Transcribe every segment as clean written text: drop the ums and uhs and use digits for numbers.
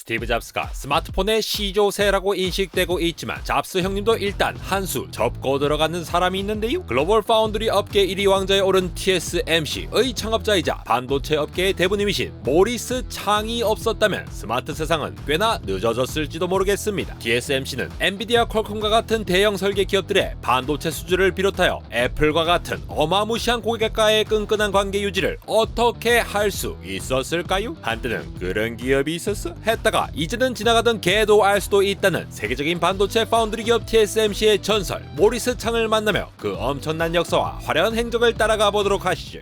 스티브 잡스가 스마트폰의 시조세라고 인식되고 있지만 잡스 형님도 일단 한 수 접고 들어가는 사람이 있는데요. 글로벌 파운드리 업계 1위 왕자에 오른 TSMC의 창업자이자 반도체 업계의 대부님이신 모리스 창이 없었다면 스마트 세상은 꽤나 늦어졌을지도 모르겠습니다. TSMC는 엔비디아 퀄컴과 같은 대형 설계 기업들의 반도체 수주를 비롯하여 애플과 같은 어마무시한 고객과의 끈끈한 관계 유지를 어떻게 할 수 있었을까요? 한때는 그런 기업이 있었어? 했다가 이제는 지나가던 개도 알 수도 있다는 세계적인 반도체 파운드리 기업 TSMC의 전설 모리스 창을 만나며 그 엄청난 역사와 화려한 행적을 따라가 보도록 하시죠.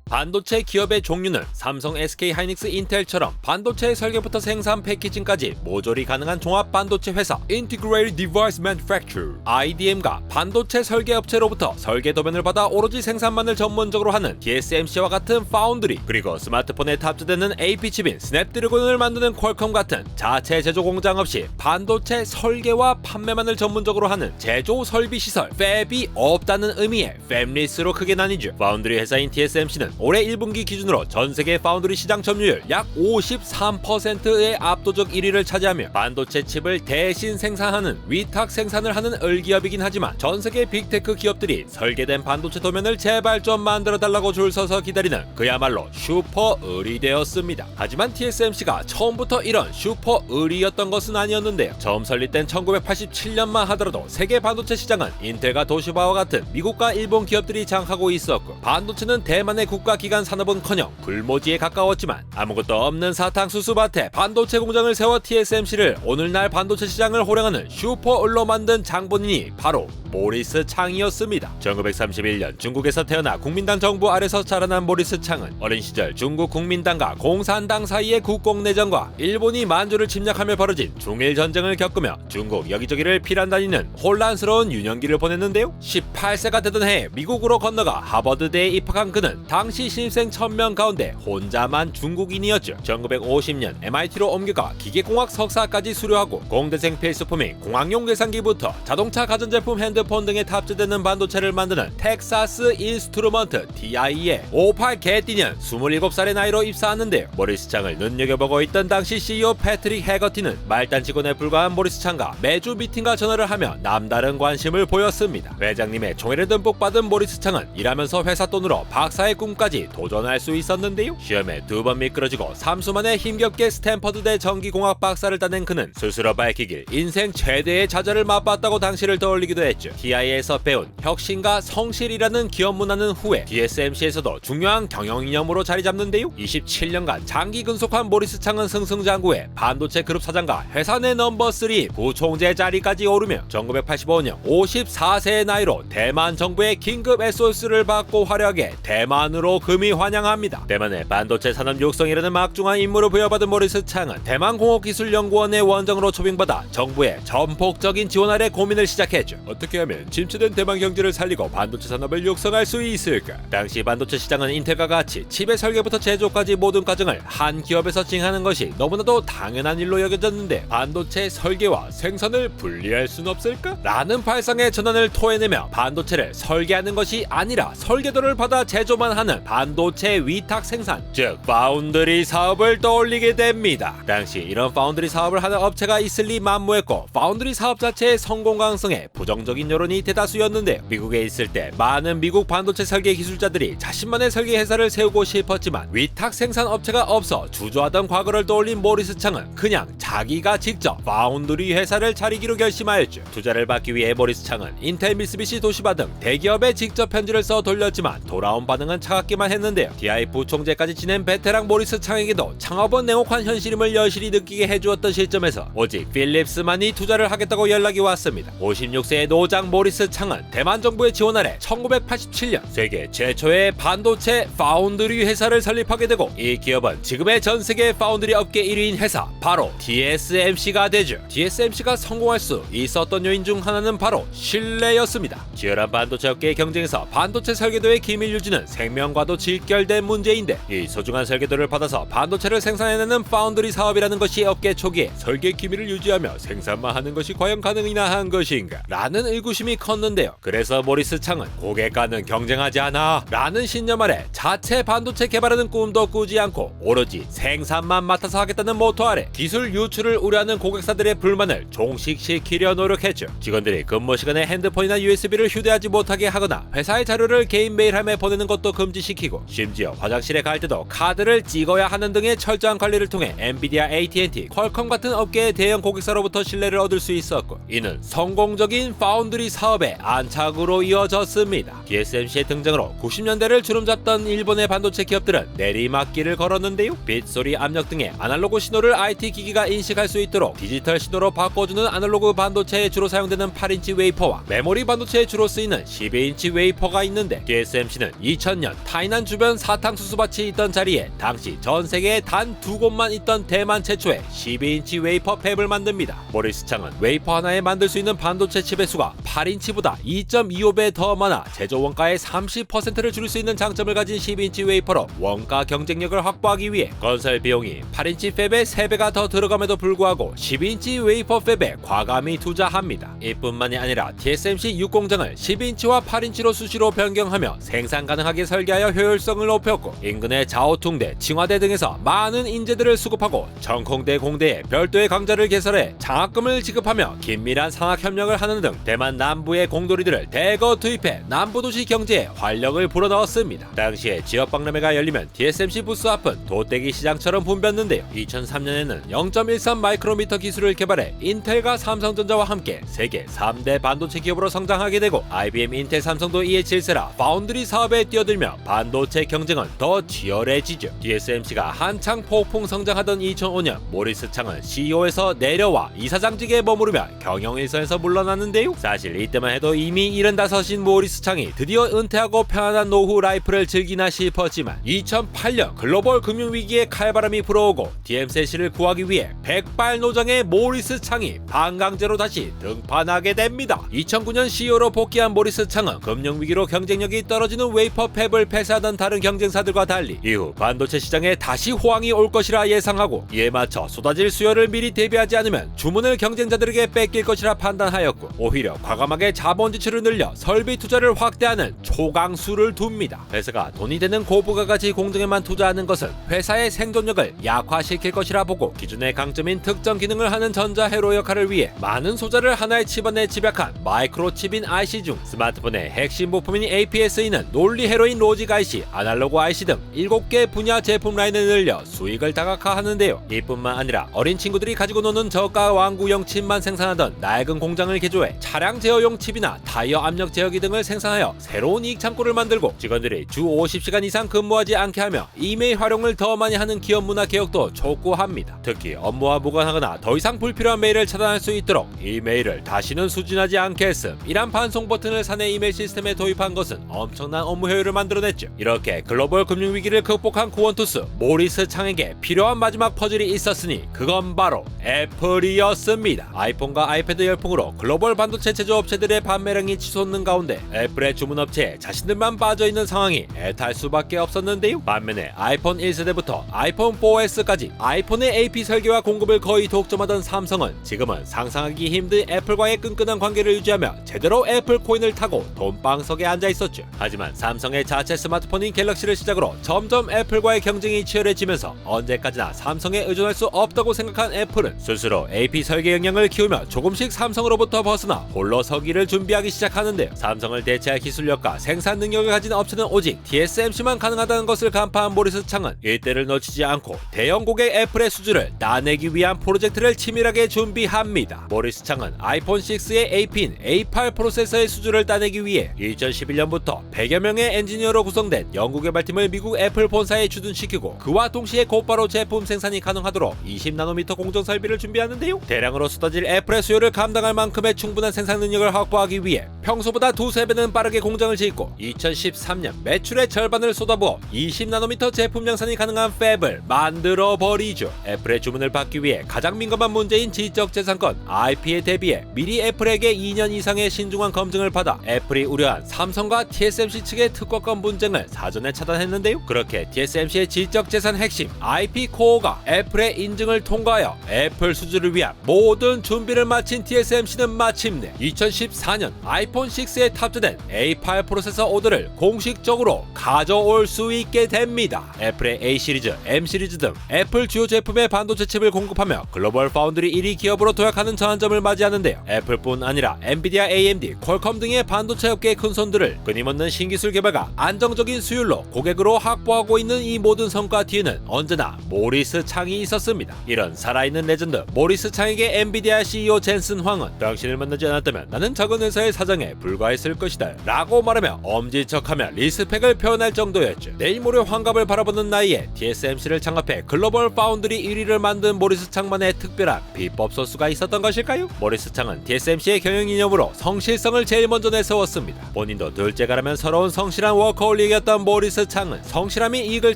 반도체 기업의 종류는 삼성, SK 하이닉스, 인텔처럼 반도체 설계부터 생산 패키징까지 모조리 가능한 종합 반도체 회사 Integrated Device Manufacturer IDM과 반도체 설계 업체로부터 설계 도면을 받아 오로지 생산만을 전문적으로 하는 TSMC와 같은 파운드리, 그리고 스마트폰에 탑재되는 AP 칩인 스냅드래곤을 만드는 퀄컴 같은 자체 제조 공장 없이 반도체 설계와 판매만을 전문적으로 하는 제조 설비 시설 팹이 없다는 의미의 팹리스로 크게 나뉘죠. 파운드리 회사인 TSMC는 올해 1분기 기준으로 전세계 파운드리 시장 점유율 약 53%의 압도적 1위를 차지하며 반도체 칩을 대신 생산하는 위탁 생산을 하는 을기업이긴 하지만 전세계 빅테크 기업들이 설계된 반도체 도면을 제발 좀 만들어달라고 줄 서서 기다리는 그야말로 슈퍼 을이 되었습니다. 하지만 TSMC가 처음부터 이런 슈퍼 을이었던 것은 아니었는데요. 처음 설립된 1987년만 하더라도 세계 반도체 시장은 인텔과 도시바와 같은 미국과 일본 기업들이 장악하고 있었고, 반도체는 대만의 국가기관 산업은커녕 불모지에 가까웠지만 아무것도 없는 사탕수수밭에 반도체 공장을 세워 TSMC를 오늘날 반도체 시장을 호령하는 슈퍼을로 만든 장본인이 바로 모리스 창이었습니다. 1931년 중국에서 태어나 국민당 정부 아래서 자라난 모리스 창은 어린 시절 중국 국민당과 공산당 사이의 국공내전과 일본이 만주를 침략하며 벌어진 중일 전쟁을 겪으며 중국 여기저기를 피란다니는 혼란스러운 유년기를 보냈는데요. 18세가 되던 해에 미국으로 건너가 하버드대에 입학한 그는 당시 신입생 1000명 가운데 혼자만 중국인이었죠. 1950년 MIT로 옮겨가 기계공학 석사까지 수료하고 공대생 필수품인 공학용 계산기부터 자동차 가전제품 핸드폰 등에 탑재되는 반도체를 만드는 텍사스 인스트루먼트 TI에 58 개띠년 27살의 나이로 입사하는데요. 모리스 창을 눈여겨보고 있던 당시 CEO 패트릭 해거티는 말단 직원에 불과한 모리스 창과 매주 미팅과 전화를 하며 남다른 관심을 보였습니다. 회장님의 총애를 듬뿍 받은 모리스 창은 일하면서 회사 돈으로 박사의 꿈까지 도전할 수 있었는데요. 시험에 2번 미끄러지고 3수 만에 힘겹게 스탠퍼드대 전기공학 박사를 따낸 그는 스스로 밝히길 인생 최대의 좌절을 맛봤다고 당시를 떠올리기도 했죠. TI에서 배운 혁신과 성실이라는 기업 문화는 후에 TSMC에서도 중요한 경영 이념으로 자리 잡는데요. 27년간 장기 근속한 모리스 창은 승승장구해 반도체 그룹 사장과 회사 내 넘버 3 부총재 자리까지 오르며 1985년 54세의 나이로 대만 정부의 긴급 SOS를 받고 화려하게 대만으로 금이 환영합니다. 대만의 반도체 산업 육성이라는 막중한 임무를 부여받은 모리스 창은 대만공업기술연구원의 원정으로 초빙받아 정부의 전폭적인 지원 아래 고민을 시작했죠. 어떻게 하면 침체된 대만 경제를 살리고 반도체 산업을 육성할 수 있을까? 당시 반도체 시장은 인텔과 같이 칩의 설계부터 제조까지 모든 과정을 한 기업에서 진행하는 것이 너무나도 당연한 일로 여겨졌는데, 반도체 설계와 생산을 분리할 순 없을까? 라는 발상의 전환을 토해내며 반도체를 설계하는 것이 아니라 설계도를 받아 제조만 하는 반도체 위탁 생산, 즉 파운드리 사업을 떠올리게 됩니다. 당시 이런 파운드리 사업을 하는 업체가 있을 리 만무했고, 파운드리 사업 자체의 성공 가능성에 부정적인 여론이 대다수였는데, 미국에 있을 때 많은 미국 반도체 설계 기술자들이 자신만의 설계 회사를 세우고 싶었지만 위탁 생산 업체가 없어 주저하던 과거를 떠올린 모리스 창은 그냥 자기가 직접 파운드리 회사를 차리기로 결심하였죠. 투자를 받기 위해 모리스 창은 인텔, 미쓰비시, 도시바 등 대기업에 직접 편지를 써 돌렸지만 돌아온 반응은 차갑기만 했는데요. TI 부총재까지 지낸 베테랑 모리스 창에게도 창업은 냉혹한 현실임을 여실히 느끼게 해주었던 시점에서 오직 필립스만이 투자를 하겠다고 연락이 왔습니다. 56세의 노장 모리스 창은 대만 정부의 지원 아래 1987년 세계 최초의 반도체 파운드리 회사를 설립하게 되고, 이 기업은 지금의 전 세계 파운드리 업계 1위인 회사 바로 TSMC가 되죠. TSMC가 성공할 수 있었던 요인 중 하나는 바로 신뢰였습니다. 치열한 반도체 업계의 경쟁에서 반도체 설계도의 기밀 유지는 생명과 누구와도 직결된 문제인데, 이 소중한 설계도를 받아서 반도체를 생산해내는 파운드리 사업이라는 것이 업계 초기에 설계 기밀을 유지하며 생산만 하는 것이 과연 가능이나 한 것인가 라는 의구심이 컸는데요. 그래서 모리스 창은 고객과는 경쟁하지 않아 라는 신념 아래 자체 반도체 개발하는 꿈도 꾸지 않고 오로지 생산만 맡아서 하겠다는 모토 아래 기술 유출을 우려하는 고객사들의 불만을 종식시키려 노력했죠. 직원들이 근무 시간에 핸드폰이나 USB를 휴대하지 못하게 하거나 회사의 자료를 개인 메일함에 보내는 것도 금지시키고, 심지어 화장실에 갈 때도 카드를 찍어야 하는 등의 철저한 관리를 통해 엔비디아, AT&T, 퀄컴 같은 업계의 대형 고객사로부터 신뢰를 얻을 수 있었고, 이는 성공적인 파운드리 사업의 안착으로 이어졌습니다. TSMC의 등장으로 90년대를 주름잡던 일본의 반도체 기업들은 내리막길을 걸었는데요. 빗소리, 압력 등의 아날로그 신호를 IT 기기가 인식할 수 있도록 디지털 신호로 바꿔주는 아날로그 반도체에 주로 사용되는 8인치 웨이퍼와 메모리 반도체에 주로 쓰이는 12인치 웨이퍼가 있는데, TSMC는 2000년 타이난 주변 사탕수수밭이 있던 자리에 당시 전 세계에 단 2곳만 있던 대만 최초의 12인치 웨이퍼 팹을 만듭니다. 모리스 창은 웨이퍼 하나에 만들 수 있는 반도체 칩의 수가 8인치보다 2.25배 더 많아 제조 원가의 30%를 줄일 수 있는 장점을 가진 12인치 웨이퍼로 원가 경쟁력을 확보하기 위해 건설 비용이 8인치 팹에 3배가 더 들어감에도 불구하고 12인치 웨이퍼 팹에 과감히 투자합니다. 이뿐만이 아니라 TSMC 6공장을 12인치와 8인치로 수시로 변경하며 생산 가능하게 설계하여 효율성을 높였고, 인근의 자오퉁대, 칭화대 등에서 많은 인재들을 수급하고 정콩대 공대에 별도의 강좌를 개설해 장학금을 지급하며 긴밀한 산학협력을 하는 등 대만 남부의 공돌이들을 대거 투입해 남부도시 경제에 활력을 불어넣었습니다. 당시에 지역박람회가 열리면 TSMC 부스 앞은 돗대기 시장처럼 붐볐는데요. 2003년에는 0.13 마이크로미터 기술을 개발해 인텔과 삼성전자와 함께 세계 3대 반도체 기업으로 성장하게 되고, IBM, 인텔, 삼성도 이에 질세라 파운드리 사업에 뛰어들며 반도체 경쟁은 더 치열해지죠. TSMC가 한창 폭풍 성장하던 2005년, 모리스 창은 CEO에서 내려와 이사장직에 머무르며 경영 일선에서 물러났는데요. 사실 이때만 해도 이미 75인 모리스 창이 드디어 은퇴하고 편안한 노후 라이프를 즐기나 싶었지만, 2008년 글로벌 금융위기에 칼바람이 불어오고 DMCC를 구하기 위해 백발노장의 모리스 창이 반강제로 다시 등판하게 됩니다. 2009년 CEO로 복귀한 모리스 창은 금융위기로 경쟁력이 떨어지는 웨이퍼 팹을 폐쇄하던 다른 경쟁사들과 달리 이후 반도체 시장에 다시 호황이 올 것이라 예상하고, 이에 맞춰 쏟아질 수요를 미리 대비하지 않으면 주문을 경쟁자들에게 뺏길 것이라 판단하였고, 오히려 과감하게 자본 지출을 늘려 설비 투자를 확대하는 초강수를 둡니다. 회사가 돈이 되는 고부가가치 공정에만 투자하는 것은 회사의 생존력을 약화시킬 것이라 보고, 기존의 강점인 특정 기능을 하는 전자회로 역할을 위해 많은 소자를 하나의 칩 안에 집약한 마이크로칩인 IC 중 스마트폰의 핵심 부품인 APS에는 논리 회로인 로직 IC, 아날로그 IC 등 7개 분야 제품 라인을 늘려 수익을 다각화하는데요. 이뿐만 아니라 어린 친구들이 가지고 노는 저가 완구형 칩만 생산하던 낡은 공장을 개조해 차량 제어용 칩이나 타이어 압력 제어기 등을 생산하여 새로운 이익 창구를 만들고, 직원들이 주 50시간 이상 근무하지 않게 하며 이메일 활용을 더 많이 하는 기업 문화 개혁도 촉구합니다. 특히 업무와 무관하거나 더 이상 불필요한 메일을 차단할 수 있도록 이메일을 다시는 수진하지 않게 했음. 이란 반송 버튼을 사내 이메일 시스템에 도입한 것은 엄청난 업무 효율을 만들어냈죠. 이렇게 글로벌 금융위기를 극복한 구원투수 모리스 창에게 필요한 마지막 퍼즐이 있었으니 그건 바로 애플이었습니다. 아이폰과 아이패드 열풍으로 글로벌 반도체 제조업체들의 판매량이 치솟는 가운데 애플의 주문업체에 자신들만 빠져있는 상황이 애탈 수밖에 없었는데요. 반면에 아이폰 1세대부터 아이폰 4S까지 아이폰의 AP 설계와 공급을 거의 독점하던 삼성은 지금은 상상하기 힘든 애플과의 끈끈한 관계를 유지하며 제대로 애플 코인을 타고 돈방석에 앉아있었죠. 하지만 삼성의 자체 스마트폰인 갤럭시를 시작으로 점점 애플과의 경쟁이 치열해지면서 언제까지나 삼성에 의존할 수 없다고 생각한 애플은 스스로 AP 설계 역량을 키우며 조금씩 삼성으로부터 벗어나 홀로 서기를 준비하기 시작하는데요. 삼성을 대체할 기술력과 생산 능력을 가진 업체는 오직 TSMC만 가능하다는 것을 간파한 모리스 창은 이때를 놓치지 않고 대형 고객 애플의 수주를 따내기 위한 프로젝트를 치밀하게 준비합니다. 모리스 창은 아이폰 6의 AP인 A8 프로세서의 수주를 따내기 위해 2011년부터 100여 명의 엔지니어로 구성된 연구개발팀을 미국 애플 본사에 주둔시키고, 그와 동시에 곧바로 제품 생산이 가능하도록 20나노미터 공정 설비를 준비하는데요. 대량으로 쏟아질 애플의 수요를 감당할 만큼의 충분한 생산 능력을 확보하기 위해 평소보다 두세 배는 빠르게 공장을 짓고 2013년 매출의 절반을 쏟아부어 20나노미터 제품 양산이 가능한 팹을 만들어버리죠. 애플의 주문을 받기 위해 가장 민감한 문제인 지적재산권 IP에 대비해 미리 애플에게 2년 이상의 신중한 검증을 받아 애플이 우려한 삼성과 TSMC 측의 특허권 분쟁을 사전에 차단했는데요. 그렇게 TSMC의 지적재산 핵심 IP 코어가 애플의 인증을 통과하여 애플 수주를 위한 모든 준비를 마친 TSMC는 마침내 2014년 아이폰 6에 탑재된 A8 프로세서 오더를 공식적으로 가져올 수 있게 됩니다. 애플의 A 시리즈, M 시리즈 등 애플 주요 제품의 반도체 칩을 공급하며 글로벌 파운드리 1위 기업으로 도약하는 전환점을 맞이하는데요. 애플뿐 아니라 엔비디아, AMD, 퀄컴 등의 반도체 업계의 큰손들을 끊임없는 신기술 개발과 안정적인 수율로 고객으로 확보하고 있는 이 모든 성과 뒤에는 언제나 모리스 창이 있었습니다. 이런 살아있는 레전드 모리스 창에게 엔비디아 CEO 젠슨 황은 당신을 만나지 않았다면 나는 작은 회사의 사장에 불과했을 것이다 라고 말하며 엄지척하며 리스펙을 표현할 정도였죠. 내일 모레 환갑을 바라보는 나이에 TSMC를 창업해 글로벌 파운드리 1위를 만든 모리스 창만의 특별한 비법 소스가 있었던 것일까요? 모리스 창은 TSMC의 경영 이념으로 성실성을 제일 먼저 내세웠습니다. 본인도 둘째가라면 서러운 성실한 워커홀릭이었던 모리스 창은 성실함이 이익을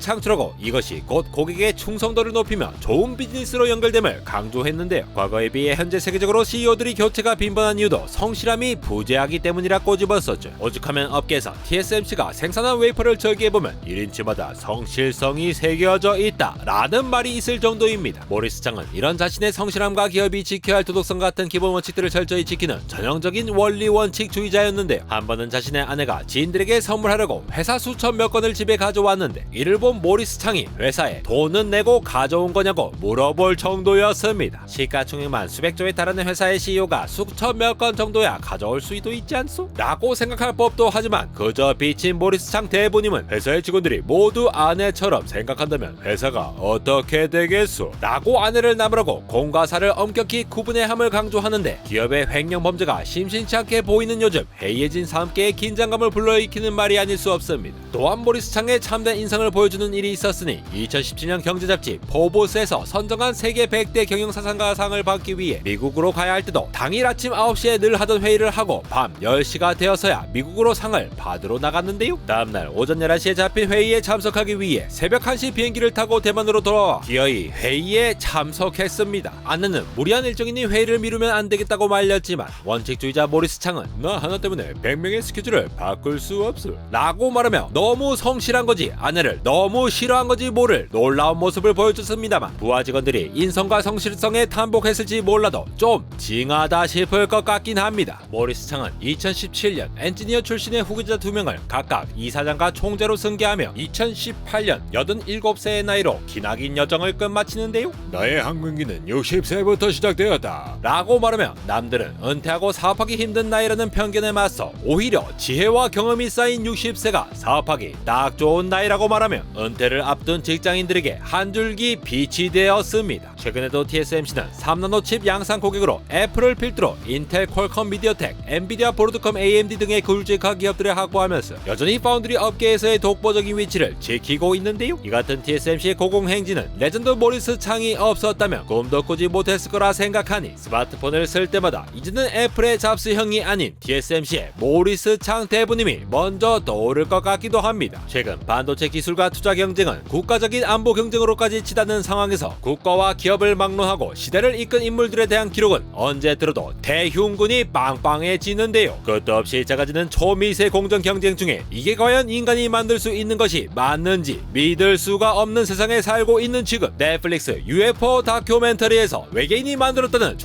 창출하고 이것이 곧 고객의 충성도를 높이며 좋은 비즈니스로 연결됨을 강조했는데요. 과거에 비해 현재 세계적으로 CEO들이 교체가 빈번한 이유도 성실함이 부재하기 때문이라 꼬집었었죠. 오죽하면 업계에서 TSMC가 생산한 웨이퍼를 절개해보면 1인치마다 성실성이 새겨져 있다 라는 말이 있을 정도입니다. 모리스 창은 이런 자신의 성실함과 기업이 지켜야 할 도덕성 같은 기본 원칙들을 철저히 지키는 전형적인 원리 원칙주의자였는데요. 한 번은 자신의 아내가 지인들에게 선물하려고 회사 수천몇 건을 집에 가져왔는데 이를 본 모리스 창이 회사에 돈은 내고 가져온 거냐고 물어볼 정도였습니다. 시가총액만 수백조에 달하는 회사의 CEO가 수천몇 건 정도야 가져올 수도 있지 않소? 라고 생각할 법도 하지만 그저 비친 모리스 창 대부님은 회사의 직원들이 모두 아내처럼 생각한다면 회사가 어떻게 되겠소? 라고 아내를 나무라고 공과 사를 엄격히 구분해야 함을 강조하는데 기업의 횡령 범죄가 심심치 않게 보이는 요즘 해이해진 산업계의 긴장감을 불러일으키는 말이 아닐 수 없습니다. 또한 모리스 창의 참된 인성을 보여주는 일이 있었으니 2017년 경제잡지 포브스에서 선정한 세계 100대 경영사상가상을 받기 위해 미국으로 가야 할 때도 당일 아침 9시에 늘 하던 회의를 하고 밤 10시가 되어서야 미국으로 상을 받으러 나갔는데요. 다음날 오전 11시에 잡힌 회의에 참석하기 위해 새벽 1시 비행기를 타고 대만으로 돌아와 기어이 회의에 참석했습니다. 아내는 무리한 일정이니 회의를 미루면 안 되겠다고 말렸지만 원칙주의자 모리스 창은 나 하나 때문에 100명의 스케줄을 바꿀 수 없어 라고 말하며 너무 성실한 거지 아내를 너무 싫어한 거지 모를 놀라운 모습을 보여줬습니다만 부하 직원들이 인성과 성실성에 탄복했을지 몰라도 좀 징하다 싶을 것 같긴 합니다. 모리스 창은 2017년 엔지니어 출신의 후계자 2명을 각각 이사장과 총재로 승계하며 2018년 87세의 나이로 기나긴 여정을 끝마치는데요. 나의 항문기는 60세부터 시작되었다 라고 말하며 남들은 은퇴하고 사업하기 힘든 나이라는 편견에 맞서 오히려 지혜와 경험이 쌓인 60세가 사업하기 딱 좋은 나이라고 말하며 은퇴를 앞둔 직장인들에게 한 줄기 빛이 되었습니다. 최근에도 TSMC는 3나노 칩 양산 고객으로 애플을 필두로 인텔, 퀄컴, 미디어텍, 엔비디아, 보르드컴, AMD 등의 굵직한 기업들을 확보하면서 여전히 파운드리 업계에서의 독보적인 위치를 지키고 있는데요. 이 같은 TSMC의 고공행진은 레전드 모리스 창이 없었다면 꿈도 꾸지 못했을 거라 생각하니 스마트폰을 쓸 때마다 이제는 애플의 잡스형이 아닌 TSMC의 모리스 창 대부님이 먼저 떠오를 것 같기도 합니다. 최근 반도체 기술과 투자 경쟁은 국가적인 안보 경쟁으로까지 치닫는 상황에서 국가와 기업을 막론하고 시대를 이끈 인물들에 대한 기록은 언제 들어도 대흉군이 빵빵해지는데요. 끝도 없이 작아지는 초미세 공정 경쟁 중에 이게 과연 인간이 만들 수 있는 것이 맞는지 믿을 수가 없는 세상에 살고 있는 지금 넷플릭스 UFO 다큐멘터리에서 외계인이 만들었다는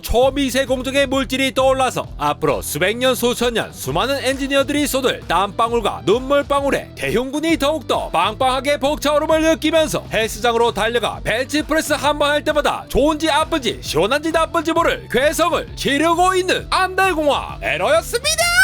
초미세 공정의 물질이 떠올라서 앞으로 수백 년 수천 년 수많은 엔지니어들이 쏟을 땀방울과 눈물방울에 대흉군이 더욱더 빵빵하게 벅차오름을 느끼면서 헬스장으로 달려가 벤치프레스 한 번 할 때마다 좋은지 아픈지 시원한지 나쁜지 모를 괴성을 지르고 있는 안달공학 에러였습니다.